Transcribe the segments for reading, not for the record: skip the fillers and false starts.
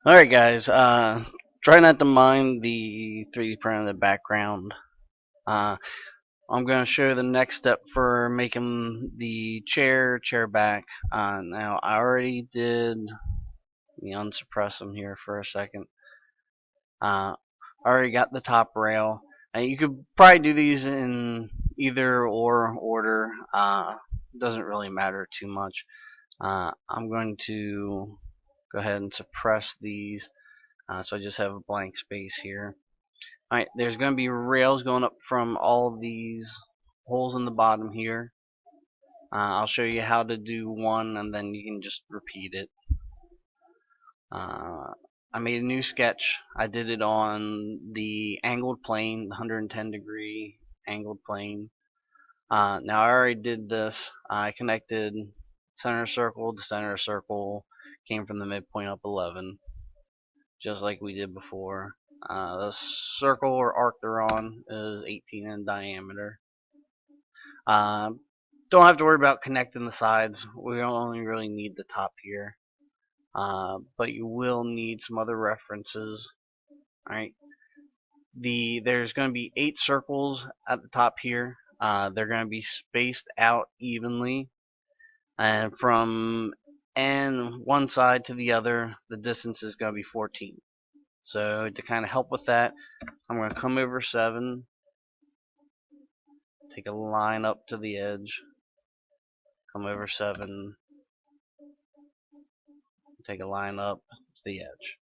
Alright guys, try not to mind the 3D print in the background. Uh, I'm going to show you the next step for making the chair back. Now I already did, let me unsuppress them here for a second. I already got the top rail. You could probably do these in either or order. Doesn't really matter too much. I'm going to go ahead and suppress these. So I just have a blank space here. Alright, there's going to be rails going up from all of these holes in the bottom here. I'll show you how to do one and then you can just repeat it. I made a new sketch. I did it on the angled plane, the 110-degree angled plane. Now I already did this. I connected center circle to center circle, came from the midpoint up 11, just like we did before. The circle or arc they're on is 18 in diameter. Uh, don't have to worry about connecting the sides. We only really need the top here. But you will need some other references. Alright. There's going to be 8 circles at the top here. They're going to be spaced out evenly. And from one side to the other, the distance is going to be 14. So to kind of help with that, I'm going to come over 7, take a line up to the edge, come over 7, take a line up to the edge.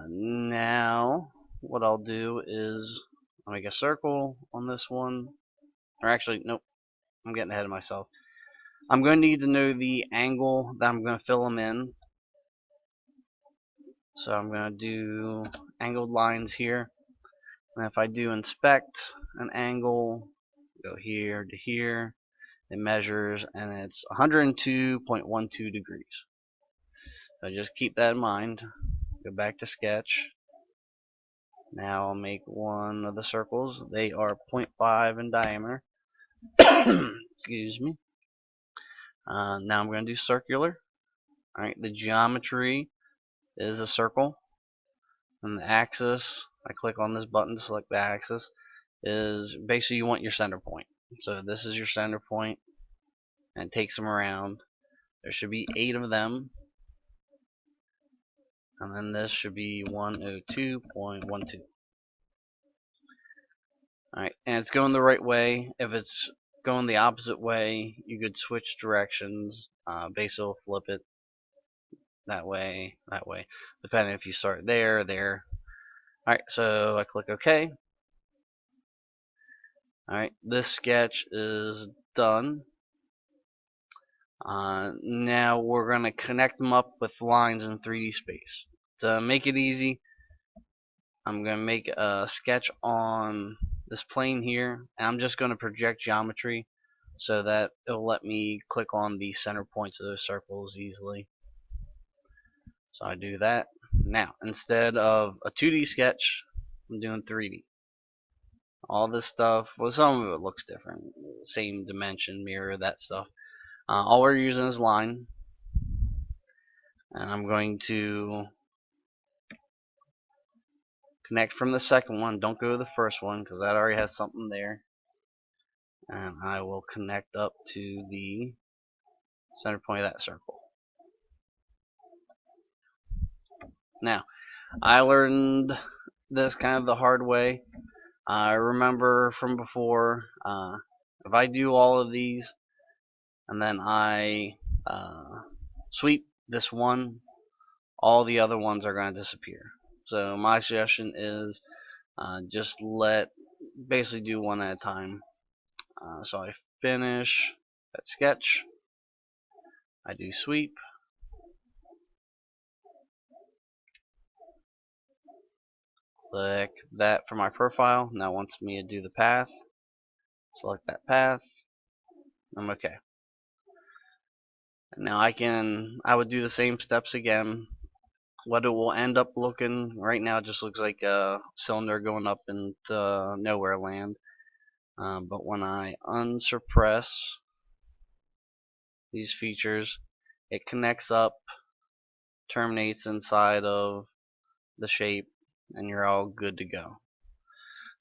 Now, what I'll do is I'll make a circle on this one. Or actually, nope, I'm getting ahead of myself. I'm going to need to know the angle that I'm going to fill them in. So I'm going to do angled lines here. And if I do inspect an angle, go here to here, it measures and it's 102.12 degrees. So just keep that in mind. Go back to sketch. Now I'll make one of the circles. They are 0.5 in diameter. Excuse me. Now I'm going to do circular. Alright, the geometry is a circle. And the axis, I click on this button to select the axis, is basically you want your center point. So this is your center point, and it takes them around. There should be 8 of them. And then this should be 102.12. Alright, and it's going the right way. If it's going the opposite way, you could switch directions. Basically will flip it that way, depending if you start there, there. Alright, so I click OK. Alright, this sketch is done. Now we're going to connect them up with lines in 3D space. To make it easy, I'm going to make a sketch on this plane here, and I'm just going to project geometry so that it'll let me click on the center points of those circles easily. So I do that. Now, instead of a 2D sketch, I'm doing 3D. All this stuff, well, some of it looks different. Same dimension, mirror, that stuff. All we're using is line. And I'm going to connect from the second one. Don't go to the first one because that already has something there. And I will connect up to the center point of that circle. Now, I learned this kind of the hard way. I remember from before, if I do all of these and then I sweep this one, all the other ones are going to disappear. So my suggestion is just basically do one at a time. So I finish that sketch, I do sweep, click that for my profile. Now it wants me to do the path, select that path, I'm okay. Now I would do the same steps again. What it will end up looking, right now it just looks like a cylinder going up into nowhere land. But when I unsuppress these features, it connects up terminates inside of the shape, and you're all good to go.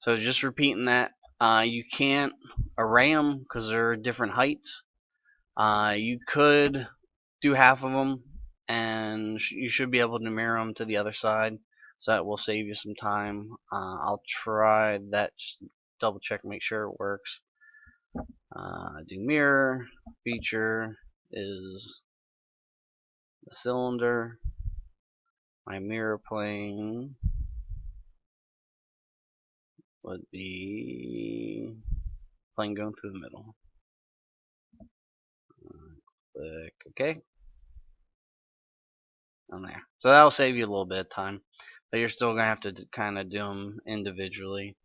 So just repeating that. You can't array them because they're different heights. You could do half of them, and you should be able to mirror them to the other side, so that will save you some time. I'll try that just to double check, make sure it works. Do mirror, feature is the cylinder, my mirror plane would be plane going through the middle. Click OK. On there. So that'll save you a little bit of time, but you're still gonna have to kind of do them individually.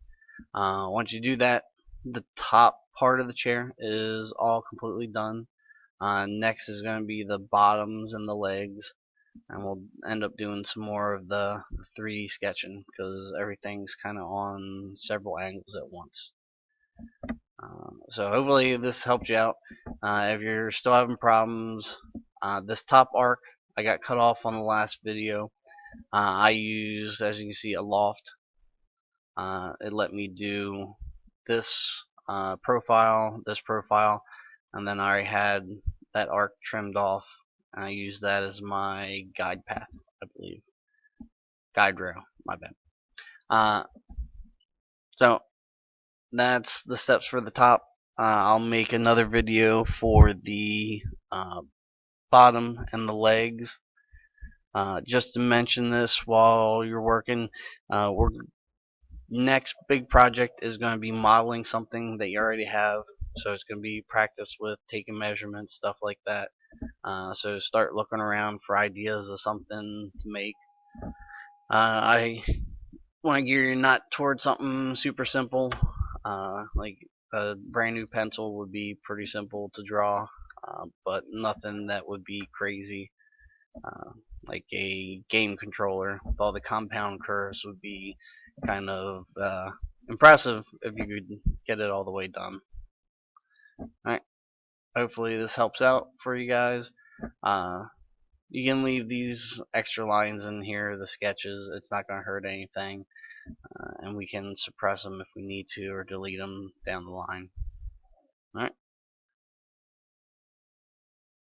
Once you do that, the top part of the chair is all completely done. Next is going to be the bottoms and the legs, and we'll end up doing some more of the 3D sketching because everything's kind of on several angles at once. So hopefully this helped you out. If you're still having problems, this top arc I got cut off on the last video. I used, as you can see, a loft. It let me do this profile, and then I already had that arc trimmed off, and I used that as my guide path, I believe. Guide rail, my bad. So that's the steps for the top. I'll make another video for the bottom and the legs. Just to mention this while you're working, we're next big project is going to be modeling something that you already have. So it's going to be practice with taking measurements, stuff like that. So start looking around for ideas of something to make. I want to gear you not towards something super simple. Like a brand new pencil would be pretty simple to draw, but nothing that would be crazy. Like a game controller with all the compound curves would be kind of impressive if you could get it all the way done. Alright, hopefully this helps out for you guys. You can leave these extra lines in here, the sketches, it's not going to hurt anything, and we can suppress them if we need to or delete them down the line. Alright.